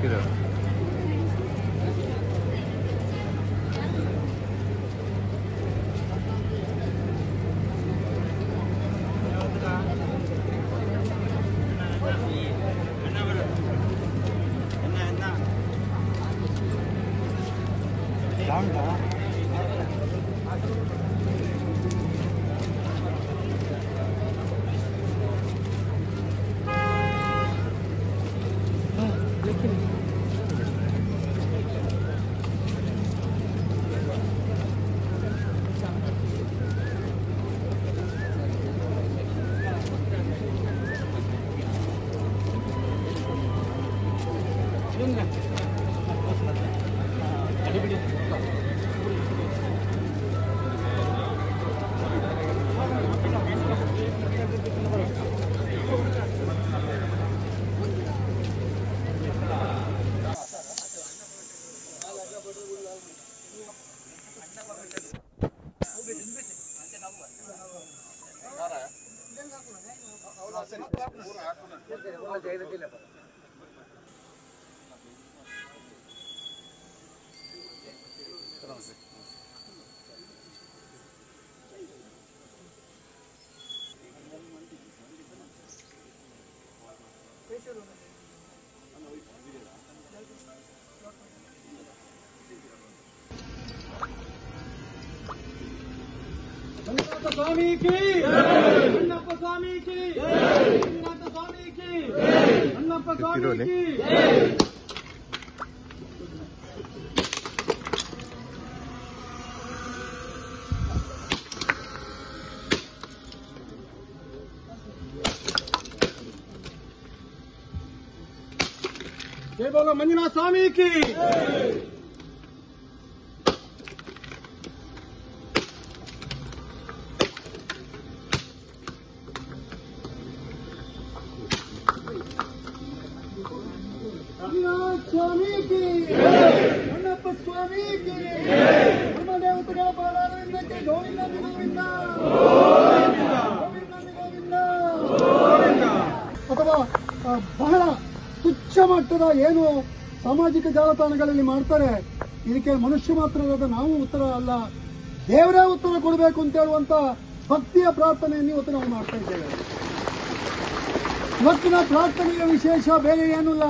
ಹಾಕಿದ್ದಾರೆ. स्वामी की अण्णप्पा स्वामी की स्वामी की अण्णप्पा स्वामी की जय बोलो मंजुनाथ स्वामी की स्वामी की अण्णप्पा स्वामी की ನಮ್ಮ ದೇವತೆಗಳ ಪಾದಾರವಿಂದಕ್ಕೆ ಗೋವಿಂದ ಗೋವಿಂದ ಗೋವಿಂದ ಗೋವಿಂದ. ಅಥವಾ ಬಹಳ ತುಚ್ಛ ಮಟ್ಟದ ಏನು ಸಾಮಾಜಿಕ ಜಾಲತಾಣಗಳಲ್ಲಿ ಮಾಡ್ತಾರೆ, ಇದಕ್ಕೆ ಮನುಷ್ಯ ಮಾತ್ರವಾದ ನಾವು ಉತ್ತರ ಅಲ್ಲ, ದೇವರೇ ಉತ್ತರ ಕೊಡಬೇಕು ಅಂತ ಹೇಳುವಂತ ಭಕ್ತಿಯ ಪ್ರಾರ್ಥನೆಯನ್ನು ಇವತ್ತು ನಾವು ಮಾಡ್ತಾ ಇದ್ದೇವೆ. ಇವತ್ತಿನ ಪ್ರಾರ್ಥನೆಯ ವಿಶೇಷ ಬೇರೆ ಏನೂ ಇಲ್ಲ.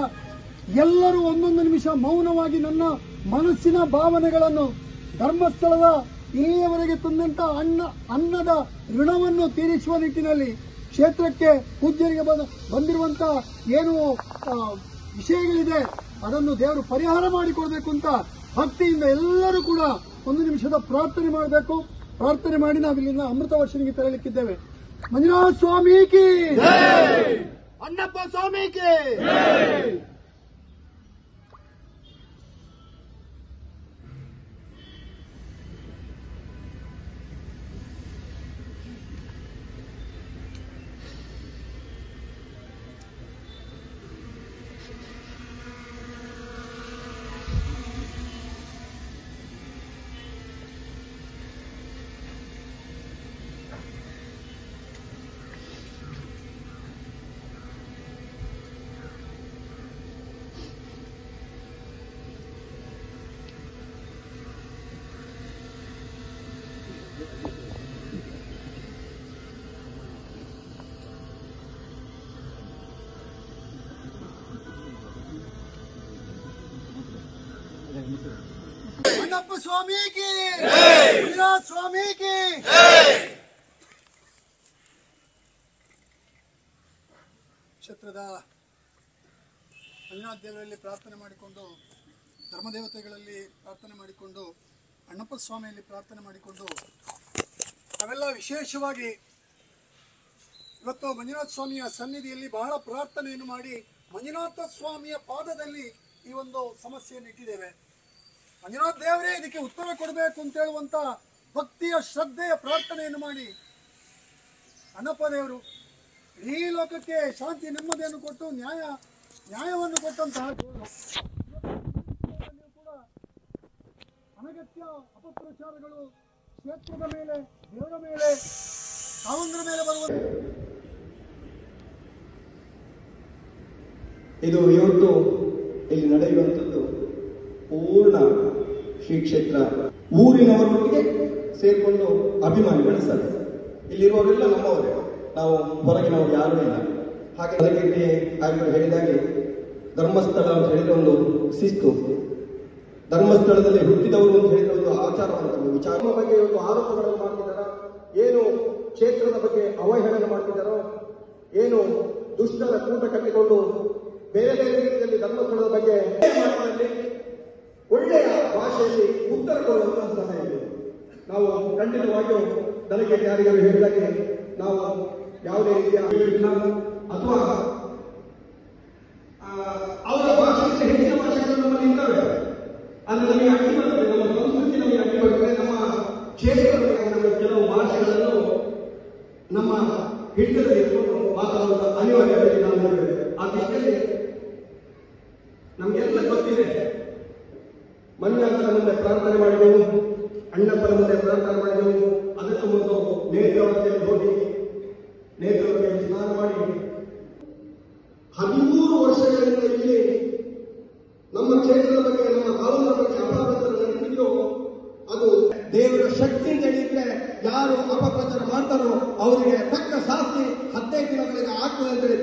ಎಲ್ಲರೂ ಒಂದೊಂದು ನಿಮಿಷ ಮೌನವಾಗಿ ನನ್ನ ಮನಸ್ಸಿನ ಭಾವನೆಗಳನ್ನು ಧರ್ಮಸ್ಥಳದ ಇಲ್ಲಿಯವರೆಗೆ ತಂದಂತ ಅನ್ನದ ಋಣವನ್ನು ತೀರಿಸುವ ನಿಟ್ಟಿನಲ್ಲಿ ಕ್ಷೇತ್ರಕ್ಕೆ ಪೂಜ್ಯರಿಗೆ ಬಂದಿರುವಂತ ಏನು ವಿಷಯಗಳಿದೆ ಅದನ್ನು ದೇವರು ಪರಿಹಾರ ಮಾಡಿಕೊಡ್ಬೇಕು ಅಂತ ಭಕ್ತಿಯಿಂದ ಎಲ್ಲರೂ ಕೂಡ ಒಂದು ನಿಮಿಷದ ಪ್ರಾರ್ಥನೆ ಮಾಡಬೇಕು. ಪ್ರಾರ್ಥನೆ ಮಾಡಿ ನಾವಿಲ್ಲಿಂದ ಅಮೃತ ವರ್ಷನಿಗೆ ತೆರಳಿಕ್ಕಿದ್ದೇವೆ. ಮಂಜುನಾಥ ಸ್ವಾಮಿ ಕಿ, ಅಣ್ಣಪ್ಪ ಸ್ವಾಮಿ ಕಿ. अण्णप्पा स्वामी की, मंजुनाथ स्वामी की. ಕ್ಷೇತ್ರದ ಮಂಜುನಾಥ ದೇವರಲ್ಲಿ ಪ್ರಾರ್ಥನೆ ಮಾಡಿಕೊಂಡು, ಧರ್ಮದೇವತೆಗಳಲ್ಲಿ ಪ್ರಾರ್ಥನೆ ಮಾಡಿಕೊಂಡು, ಅಣ್ಣಪ್ಪ ಸ್ವಾಮಿಯಲ್ಲಿ ಪ್ರಾರ್ಥನೆ ಮಾಡಿಕೊಂಡು ಅವೆಲ್ಲ ವಿಶೇಷವಾಗಿ ಇವತ್ತು ಮಂಜುನಾಥ ಸ್ವಾಮಿಯ ಸನ್ನಿಧಿಯಲ್ಲಿ ಬಹಳ ಪ್ರಾರ್ಥನೆಯನ್ನು ಮಾಡಿ ಮಂಜುನಾಥ ಸ್ವಾಮಿಯ ಪಾದದಲ್ಲಿ ಈ ಒಂದು ಸಮಸ್ಯೆಯನ್ನು ಇಟ್ಟಿದ್ದೇವೆ. ಮಂಜುನಾಥ ದೇವರೇ ಇದಕ್ಕೆ ಉತ್ತರ ಕೊಡಬೇಕು ಅಂತ ಹೇಳುವಂತ ಭಕ್ತಿಯ ಶ್ರದ್ಧೆಯ ಪ್ರಾರ್ಥನೆಯನ್ನು ಮಾಡಿ ಅಣ್ಣಪ್ಪ ದೇವರು ಇಡೀ ಲೋಕಕ್ಕೆ ಶಾಂತಿ ನೆಮ್ಮದಿಯನ್ನು ಕೊಟ್ಟು ನ್ಯಾಯವನ್ನು ಕೊಟ್ಟಂತಹ ಕೂಡ ಅನಗತ್ಯ ಅಪಪ್ರಚಾರಗಳು ಕ್ಷೇತ್ರದ ಮೇಲೆ, ದೇವರ ಮೇಲೆ, ಕಾವಂದರ ಮೇಲೆ ಬರುವ ಇದು ಇವತ್ತು ಇಲ್ಲಿ ನಡೆಯುವಂಥದ್ದು ಪೂರ್ಣ ಶ್ರೀ ಕ್ಷೇತ್ರ ಊರಿನವರೊಟ್ಟಿಗೆ ಸೇರಿಕೊಂಡು ಅಭಿಮಾನಿಗಳ ಸಭೆ. ಇಲ್ಲಿರುವವರೆಲ್ಲ ನಮ್ಮವರೇ, ನಾವು ಹೊರಗಿನವರು ಯಾರೂ ಇಲ್ಲ. ಹಾಗೆ ಅದಕ್ಕೆ ಆಯ್ತು ಹೇಳಿದಾಗೆ ಧರ್ಮಸ್ಥಳ ಅಂತ ಹೇಳಿದ್ರೆ ಒಂದು ಶಿಸ್ತು, ಧರ್ಮಸ್ಥಳದಲ್ಲಿ ಹುಟ್ಟಿದವರು ಅಂತ ಹೇಳಿದ್ರೆ ಒಂದು ಆಚಾರವಂತ ವಿಚಾರ ಬಗ್ಗೆ ಒಂದು ಆರೋಪಗಳನ್ನು ಮಾಡ್ತಿದ್ದಾರೋ, ಏನು ಕ್ಷೇತ್ರದ ಬಗ್ಗೆ ಅವಹೇಳನ ಮಾಡ್ತಿದ್ದಾರೋ, ಏನು ದುಷ್ಟರ ಕೂಟ ಕಟ್ಟಿಕೊಂಡು ಬೇರೆ ಬೇರೆ ರೀತಿಯಲ್ಲಿ ಧರ್ಮಸ್ಥಳದ ಬಗ್ಗೆ ಒಳ್ಳೆಯ ಭಾಷೆಯಲ್ಲಿ ಉತ್ತರ ಕೊಡುವಂತಹ ಸಮಯ ಇದೆ. ನಾವು ಖಂಡಿತವಾಗಿಯೂ ನನಗೆ ಯಾರಿಗಾರು ಹೇಳಿದಾಗೆ ನಾವು ಯಾವುದೇ ರೀತಿಯ ಅಥವಾ ಅವರ ಭಾಷೆಗೆ ಹೆಚ್ಚಿನ ಭಾಷೆಗಳು ನಮ್ಮಲ್ಲಿ ಇದ್ದಾವೆ. ಅದು ನಮಗೆ ಅಡ್ಡಿ ಬರ್ತದೆ, ನಮ್ಮ ಸಂಸ್ಕೃತಿ ನಮಗೆ ಅಡ್ಡಿ ಬರ್ತದೆ. ನಮ್ಮ ಕ್ಷೇತ್ರದ ಕೆಲವು ಭಾಷೆಗಳನ್ನು ನಮ್ಮ ಹಿಡಿತದಲ್ಲಿ ಇಟ್ಕೊಂಡು ಮಾತಾಡುವ ಅನಿವಾರ್ಯತೆ ನಾವು ನೋಡಿದ್ದೇವೆ. ಆ ದಿಕ್ಕಲ್ಲಿ ನಮಗೆಲ್ಲ ಗೊತ್ತಿದೆ. ಮಂಜಾಂತರ ಮುಂದೆ ಪ್ರಾರ್ಥನೆ ಮಾಡಿದೆವು, ಅಣ್ಣಪ್ಪನ ಮುಂದೆ ಪ್ರಾರ್ಥನೆ ಮಾಡಿದೆವು. ಅದಕ್ಕೂ ಮೊದಲು ನೇತ್ರಾವತಿಯಲ್ಲಿ ಹೋಗಿ ನೇತ್ರಾವತಿಯಲ್ಲಿ ಸ್ನಾನ ಮಾಡಿ 13 ವರ್ಷಗಳಿಂದ ಇಲ್ಲಿ ನಮ್ಮ ಕ್ಷೇತ್ರದ ಬಗ್ಗೆ, ನಮ್ಮ ಭಾವನ ಬಗ್ಗೆ ಅಪಪ್ರಚಾರ ನಡೆಸಿದ್ದು. ಅದು ದೇವರ ಶಕ್ತಿ ಅಂತ ಹೇಳಿದ್ರೆ ಯಾರು ಅಪಪ್ರಚಾರ ಮಾಡ್ತಾರೋ ಅವರಿಗೆ ತಕ್ಕ ಶಾಸ್ತಿ 15 ದಿನಗಳಿಗೆ ಆಗ್ತದೆ ಅಂತೇಳಿ